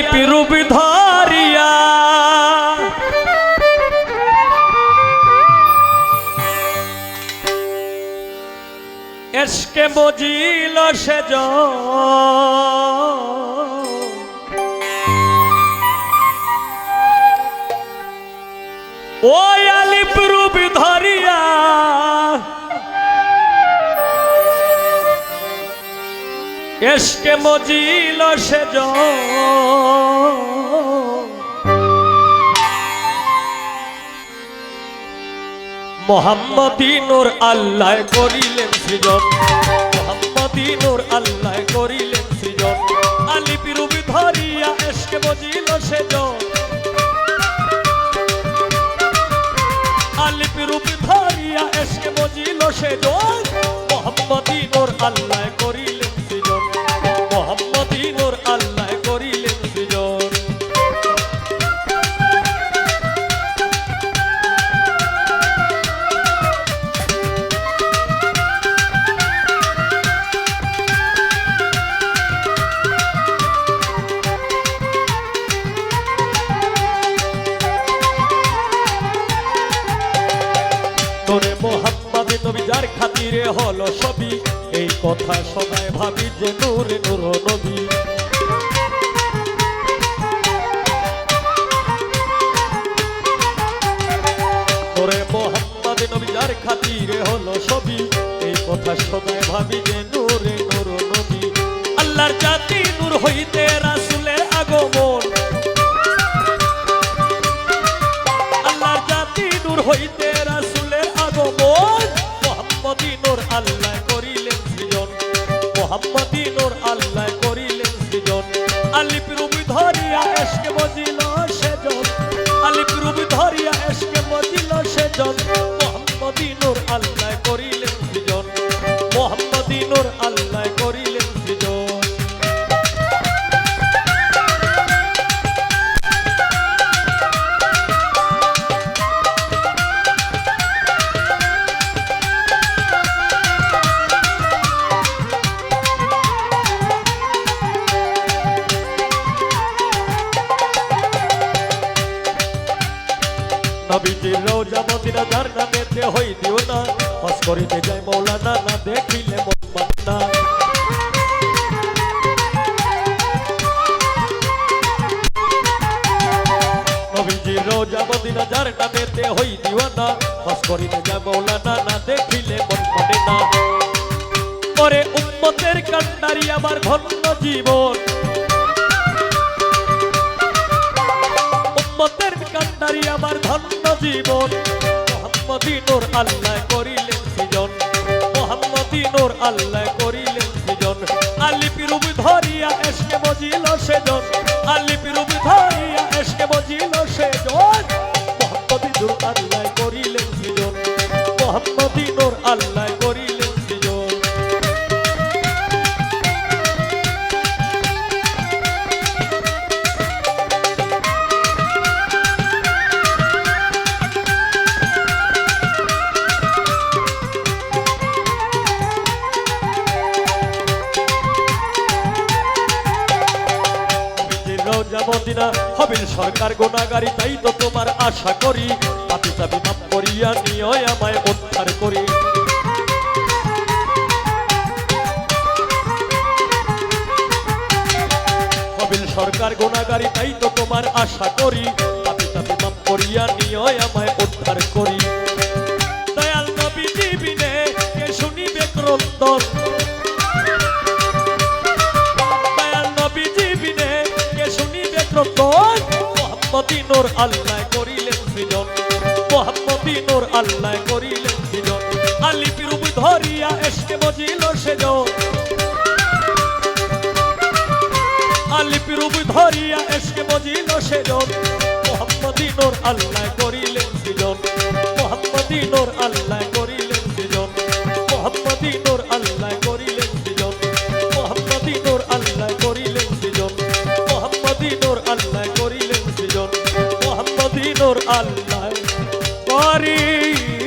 লিপি রূপ ধরিয়া এসকে মজিল সেজ ও আলিপ রূপ ধরিয়া এসকে মজিল সেজ মোহাম্মদী নূর আল্লাহ করিলেন সৃজন মোহাম্মদী নূর আল্লাহ করিলেন সৃজন আলিপ রূপ ধরিয়া এসকে মজিল সেজ আলিপ রূপ ধরিয়া এসকে মজিল সেজ মোহাম্মদী নূর আল্লাহ করিলেন সৃজন মোহাম্মদী নূর আল্লাহ করিলেন সৃজন তোরে মোহাম্মদ নবী যার খাতিরে হলো সবই এই কথা সবাই ভাবি যে নূরে নূর নবী তোরে মোহাম্মদ নবী যার খাতিরে হলো সবই এই কথা সবাই ভাবি যে নূরে নূর নবী আল্লাহর জাতি নূর হইতে রাসূলের আগমন আল্লাহর জাতি নূর হইতে রাসূলের আগমন মোহাম্মদী নূর আল্লাহ করিলেন সৃজন মোহাম্মদী নূর আল্লাহ করিলেন সৃজন আলিপ রূপ ধরিয়া এসকে মজিল সেজন আলিপ রূপ ধরিয়া এসকে মজিল সেজন মোহাম্মদী নূর আল্লাহ করিলেন সৃজন মোহাম্মদী নূর আল্লাহ করিলেন সৃজন নবীজির রওজা মদিনা যার নামেতে হই দিও না হজ করিতে যায় মৌলানা না দেখিলে মন মানে না নবীজির রওজা মদিনা যার নামেতে হই দিও না হজ করিতে যায় মৌলানা না দেখিলে মন মানে না পরে উম্মতের কান্ডারি আমার ধন্য জীবন উম্মতের কান্ডারি আমার ধন্য জীবন মোহাম্মদী নূর আল্লাহ করিলেন সৃজন মোহাম্মদী নূর আল্লাহ করিলেন সৃজন আলিপ রূপ ধরিয়া এসকে মজিল সেজন আলিপ রূপ ধরিয়া এসকে মজিল সেজন মোহাম্মদী নূর আল্লাহ করিলেন সৃজন মোহাম্মদী নূর আল্লাহ করিলেন সৃজন মদিনা হবিল সরকার গুনাহগারি তাই তো তোমার আশা করি পাপী চাবি মাপ করিয়া নিও আমায় উদ্ধার করি হবিল সরকার গুনাহগারি তাই তো তোমার আশা করি পাপী চাবি মাপ করিয়া নিও আমায় উদ্ধার করি দয়াল নবীজি বিনে কে শুনিবে ক্রন্দন দয়াল নবীজি বিনে কে শুনিবে ক্রন্দন মোহাম্মদী নূর আল্লাহ করিলেন সৃজন মোহাম্মদী নূর আল্লাহ করিলেন সৃজন আলিপ রূপ ধরিয়া এসকে মজিল সেজন আলিপ রূপ ধরিয়া এসকে মজিল সেজন মোহাম্মদী নূর আল্লাহ করিলেন সৃজন মোহাম্মদী নূর আল্লাহ করিলেন সৃজন মোহাম্মদী নূর আল্লাহ করিলেন সৃজন মোহাম্মদী নূর আল্লাহ করিলেন সৃজন মোহাম্মদী নূর আল্লাহ করিলেন সৃজন মোহাম্মদী নূর আল্লাহ করিলেন